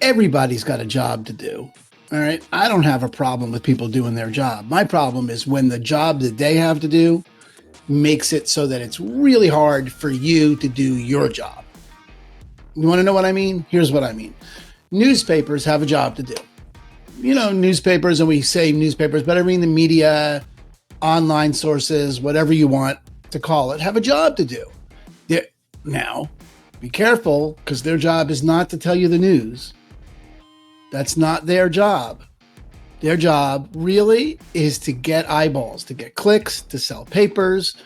everybody's got a job to do. All right. I don't have a problem with people doing their job. My problem is when the job that they have to do makes it so that it's really hard for you to do your job. You want to know what I mean? Here's what I mean. Newspapers have a job to do. You know, newspapers, and we say newspapers, but I mean the media, online sources, whatever you want to call it, have a job to do. Now, be careful, because their job is not to tell you the news. That's not their job. Their job really is to get eyeballs, to get clicks, to sell papers.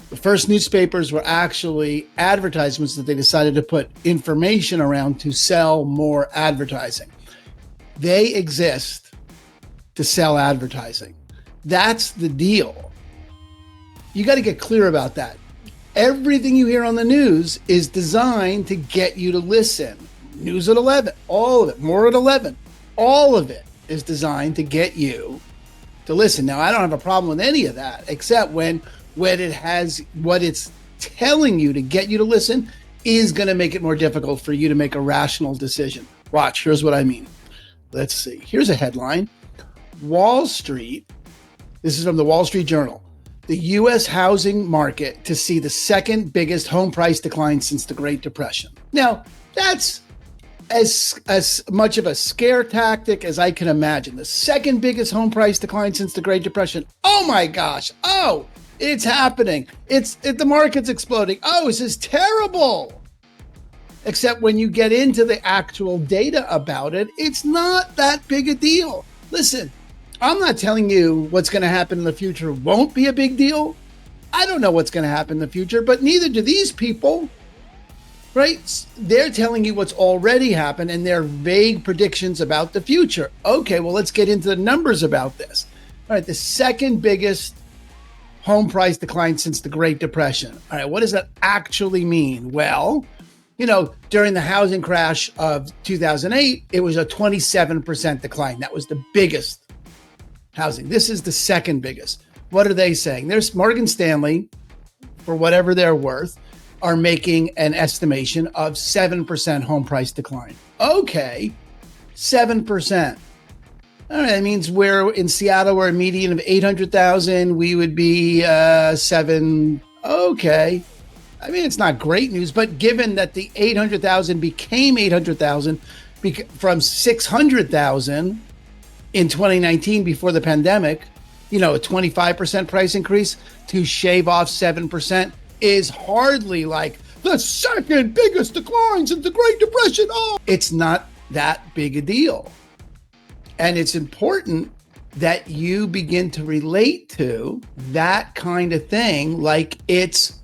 The first newspapers were actually advertisements that they decided to put information around to sell more advertising. They exist to sell advertising. That's the deal. You got to get clear about that. Everything you hear on the news is designed to get you to listen. News at 11, all of it, more at 11, all of it is designed to get you to listen. Now, I don't have a problem with any of that, except when it has what it's telling you to get you to listen is going to make it more difficult for you to make a rational decision. Watch, here's what I mean. Let's see. Here's a headline. Wall Street, this is from the Wall Street Journal, the U.S. housing market to see the second biggest home price decline since the Great Depression. Now, that's as much of a scare tactic as I can imagine. The second biggest home price decline since the Great Depression. Oh my gosh. Oh, it's happening. The market's exploding. Oh, this is terrible. Except when you get into the actual data about it, it's not that big a deal. Listen, I'm not telling you what's going to happen in the future won't be a big deal. I don't know what's going to happen in the future, but neither do these people. Right? They're telling you what's already happened and they're vague predictions about the future. Okay, well, let's get into the numbers about this. All right, the second biggest home price decline since the Great Depression. All right, what does that actually mean? Well, you know, during the housing crash of 2008, it was a 27% decline. That was the biggest housing. This is the second biggest. What are they saying? There's Morgan Stanley, for whatever they're worth, are making an estimation of 7% home price decline. Okay, 7%. All right, that means we're in Seattle, we're a median of 800,000. We would be 7. Okay. I mean, it's not great news, but given that the 800,000 became 800,000 from 600,000 in 2019 before the pandemic, you know, a 25% price increase to shave off 7%. Is hardly like the second biggest decline since the Great Depression. Oh, it's not that big a deal. And it's important that you begin to relate to that kind of thing like it's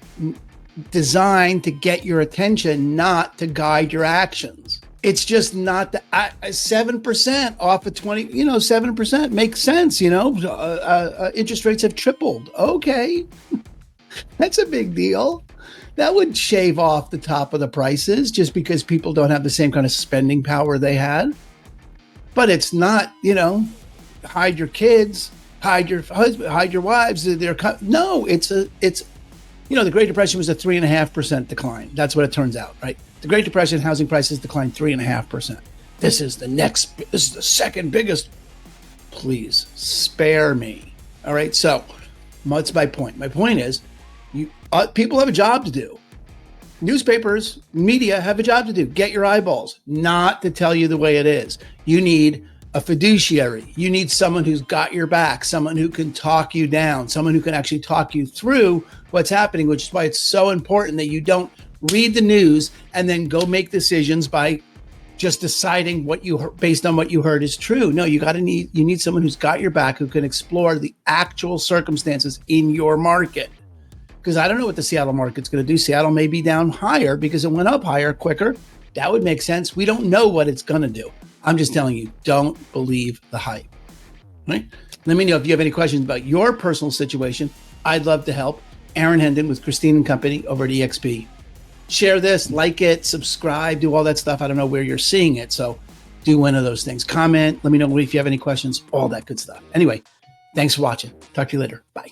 designed to get your attention, not to guide your actions. It's just not the 7% off of 20, 7% makes sense. Interest rates have tripled. Okay. That's a big deal. That would shave off the top of the prices just because people don't have the same kind of spending power they had. But it's not, hide your kids, hide your husband, hide your wives. No, it's the Great Depression was a 3.5% decline. That's what it turns out, right? The Great Depression, housing prices declined 3.5%. This is the second biggest. Please spare me. All right. So what's my point? My point is, people have a job to do. Newspapers, media have a job to do. Get your eyeballs, not to tell you the way it is. You need a fiduciary. You need someone who's got your back, someone who can talk you down, someone who can actually talk you through what's happening, which is why it's so important that you don't read the news and then go make decisions by just deciding what you heard, based on what you heard is true. No, you need someone who's got your back, who can explore the actual circumstances in your market. Because I don't know what the Seattle market's going to do. Seattle may be down higher because it went up higher quicker. That would make sense. We don't know what it's going to do. I'm just telling you, don't believe the hype. Right? Let me know if you have any questions about your personal situation. I'd love to help. Aaron Hendon with Christine and Company over at EXP. Share this, like it, subscribe, do all that stuff. I don't know where you're seeing it, so do one of those things. Comment. Let me know if you have any questions, all that good stuff. Anyway, thanks for watching. Talk to you later. Bye.